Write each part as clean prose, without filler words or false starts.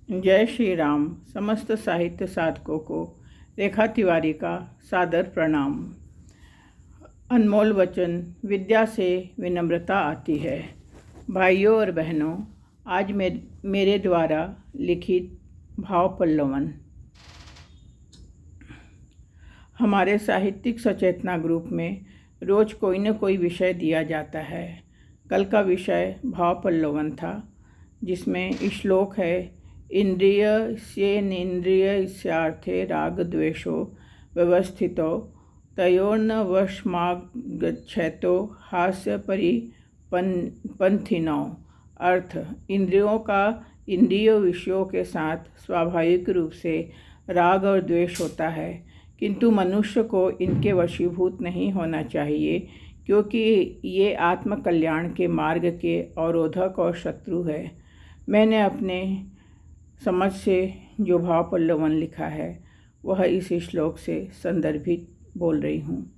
जय श्री राम। समस्त साहित्य साधकों को रेखा तिवारी का सादर प्रणाम। अनमोल वचन, विद्या से विनम्रता आती है। भाइयों और बहनों, आज मेरे द्वारा लिखित भाव पल्लवन। हमारे साहित्यिक सचेतना ग्रुप में रोज कोई न कोई विषय दिया जाता है। कल का विषय भाव पल्लवन था, जिसमें श्लोक है, इन्द्रियस्येन्द्रियस्यार्थे रागद्वेषो व्यवस्थितो तयोर्न वशमागच्छतो हास्य परिपंथिनौ। अर्थ, इंद्रियों का इंद्रिय विषयों के साथ स्वाभाविक रूप से राग और द्वेष होता है, किंतु मनुष्य को इनके वशीभूत नहीं होना चाहिए, क्योंकि ये आत्म कल्याण के मार्ग के अवरोधक और शत्रु है। मैंने अपने समझ से जो भाव पल्लवन लिखा है वह इस श्लोक से संदर्भित बोल रही हूँ।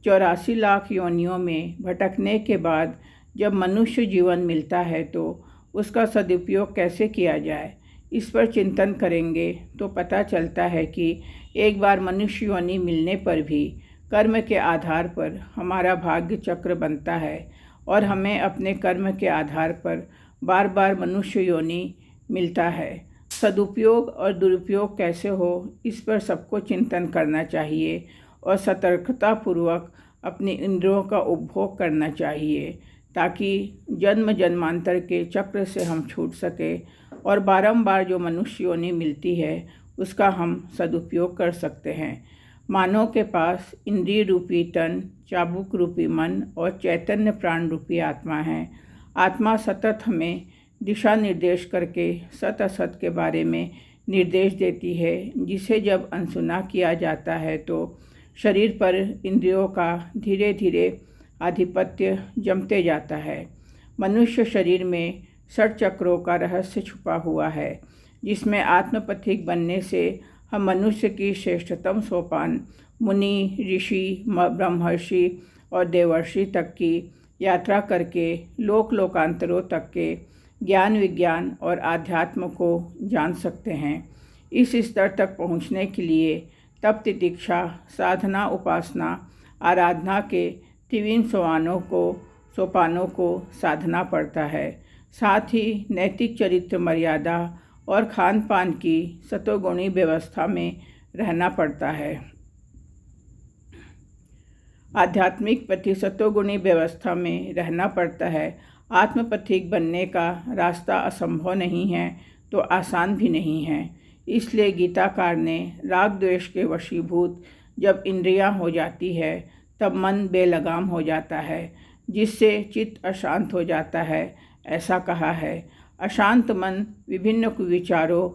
84 लाख योनियों में भटकने के बाद जब मनुष्य जीवन मिलता है तो उसका सदुपयोग कैसे किया जाए, इस पर चिंतन करेंगे तो पता चलता है कि एक बार मनुष्य योनि मिलने पर भी कर्म के आधार पर हमारा भाग्य चक्र बनता है और हमें अपने कर्म के आधार पर बार बार मनुष्य योनि मिलता है। सदुपयोग और दुरुपयोग कैसे हो, इस पर सबको चिंतन करना चाहिए और सतर्कतापूर्वक अपनी इंद्रियों का उपभोग करना चाहिए, ताकि जन्म जन्मांतर के चक्र से हम छूट सके और बारंबार जो मनुष्य योनि मिलती है उसका हम सदुपयोग कर सकते हैं। मानव के पास इंद्रिय रूपी तन, चाबुक रूपी मन और चैतन्य प्राण रूपी आत्मा है। आत्मा सतत हमें दिशा निर्देश करके सत असत के बारे में निर्देश देती है, जिसे जब अनसुना किया जाता है तो शरीर पर इंद्रियों का धीरे धीरे आधिपत्य जमते जाता है। मनुष्य शरीर में 60 चक्रों का रहस्य छुपा हुआ है, जिसमें आत्मपथिक बनने से हम मनुष्य की श्रेष्ठतम सोपान मुनि, ऋषि, ब्रह्मर्षि और देवर्षि तक की यात्रा करके लोक लोकांतरों तक के ज्ञान, विज्ञान और आध्यात्म को जान सकते हैं। इस स्तर तक पहुंचने के लिए तप, तितिक्षा, साधना, उपासना, आराधना के त्रिविध सोपानों को साधना पड़ता है। साथ ही नैतिक चरित्र मर्यादा और खान पान की सतोगुणी व्यवस्था में रहना पड़ता है। आध्यात्मिक पति सतोगुणी व्यवस्था में रहना पड़ता है। आत्मपथिक बनने का रास्ता असंभव नहीं है तो आसान भी नहीं है। इसलिए गीताकार ने राग द्वेष के वशीभूत जब इंद्रियां हो जाती है तब मन बेलगाम हो जाता है, जिससे चित्त अशांत हो जाता है, ऐसा कहा है। अशांत मन विभिन्न कुविचारों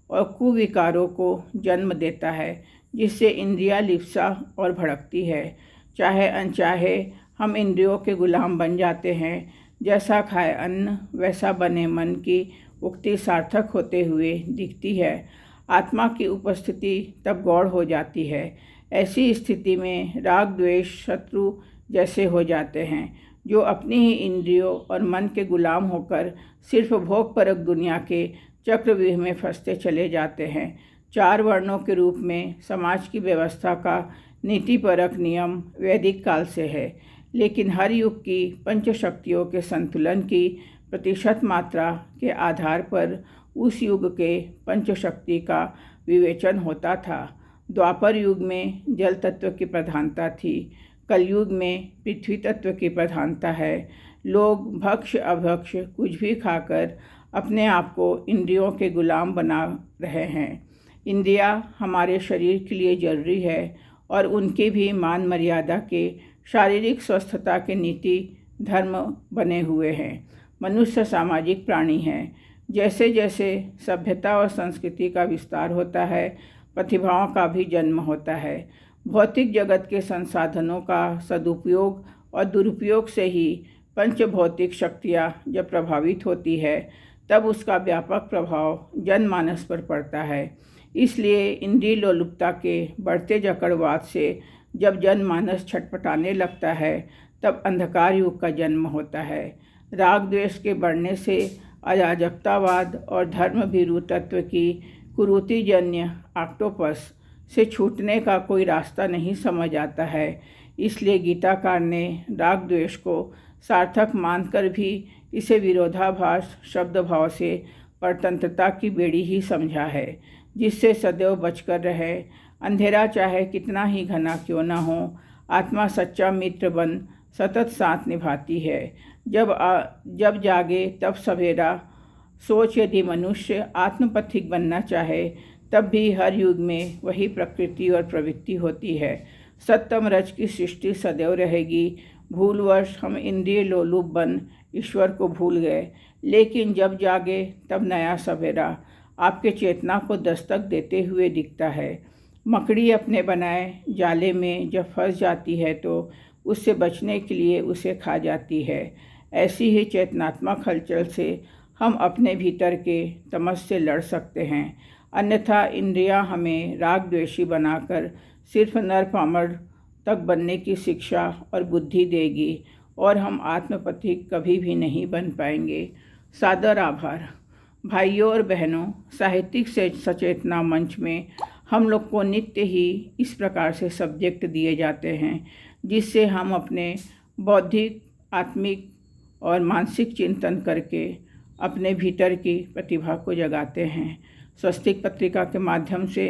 और कुविकारों को जन्म देता है, जिससे इंद्रियां लिप्सा और भड़कती है। चाहे अनचाहे हम इंद्रियों के गुलाम बन जाते हैं। जैसा खाए अन्न वैसा बने मन की उक्ति सार्थक होते हुए दिखती है। आत्मा की उपस्थिति तब गौण हो जाती है। ऐसी स्थिति में राग द्वेष शत्रु जैसे हो जाते हैं, जो अपनी ही इंद्रियों और मन के गुलाम होकर सिर्फ भोगपरक दुनिया के चक्रव्यूह में फंसते चले जाते हैं। 4 वर्णों के रूप में समाज की व्यवस्था का नीतिपरक नियम वैदिक काल से है, लेकिन हर युग की पंचशक्तियों के संतुलन की प्रतिशत मात्रा के आधार पर उस युग के पंचशक्ति का विवेचन होता था। द्वापर युग में जल तत्व की प्रधानता थी, कलयुग में पृथ्वी तत्व की प्रधानता है। लोग भक्ष्य अभक्ष्य कुछ भी खाकर अपने आप को इंद्रियों के गुलाम बना रहे हैं। इंद्रियां हमारे शरीर के लिए जरूरी है और उनकी भी मान मर्यादा के शारीरिक स्वस्थता के नीति धर्म बने हुए हैं। मनुष्य सामाजिक प्राणी है। जैसे जैसे सभ्यता और संस्कृति का विस्तार होता है, प्रतिभाओं का भी जन्म होता है। भौतिक जगत के संसाधनों का सदुपयोग और दुरुपयोग से ही पंचभौतिक शक्तियाँ जब प्रभावित होती है, तब उसका व्यापक प्रभाव जनमानस पर पड़ता है। इसलिए इंद्रिय लोलुपता के बढ़ते जकड़वाद से जब जनमानस छटपटाने लगता है, तब अंधकार युग का जन्म होता है। राग द्वेष के बढ़ने से अराजकतावाद और धर्मभीरू तत्व की कुरीतिजन्य ऑक्टोपस से छूटने का कोई रास्ता नहीं समझ आता है। इसलिए गीताकार ने राग द्वेष को सार्थक मानकर भी इसे विरोधाभास शब्दभाव से परतंत्रता की बेड़ी ही समझा है, जिससे सदैव बचकर रहे। अंधेरा चाहे कितना ही घना क्यों न हो, आत्मा सच्चा मित्र बन सतत साथ निभाती है। जब जागे तब सवेरा। सोच यदि मनुष्य आत्मपथिक बनना चाहे तब भी हर युग में वही प्रकृति और प्रवृत्ति होती है। सत्यम रज की सृष्टि सदैव रहेगी। भूलवश हम इंद्रिय लोलुप बन ईश्वर को भूल गए, लेकिन जब जागे तब नया सवेरा आपके चेतना को दस्तक देते हुए दिखता है। मकड़ी अपने बनाए जाले में जब फंस जाती है तो उससे बचने के लिए उसे खा जाती है। ऐसी ही चेतनात्मक हलचल से हम अपने भीतर के तमस से लड़ सकते हैं। अन्यथा इंद्रियां हमें राग द्वेषी बनाकर सिर्फ नर पामर तक बनने की शिक्षा और बुद्धि देगी और हम आत्मपथिक कभी भी नहीं बन पाएंगे। सादर आभार। भाइयों और बहनों, साहित्यिक सचेतना मंच में हम लोग को नित्य ही इस प्रकार से सब्जेक्ट दिए जाते हैं जिससे हम अपने बौद्धिक, आत्मिक और मानसिक चिंतन करके अपने भीतर की प्रतिभा को जगाते हैं। स्वस्तिक पत्रिका के माध्यम से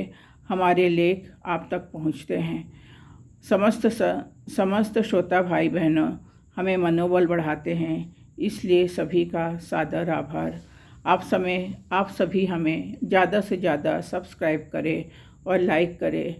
हमारे लेख आप तक पहुंचते हैं। समस्त श्रोता भाई बहनों हमें मनोबल बढ़ाते हैं, इसलिए सभी का सादर आभार। आप सभी हमें ज़्यादा से ज़्यादा सब्सक्राइब करें और लाइक करें।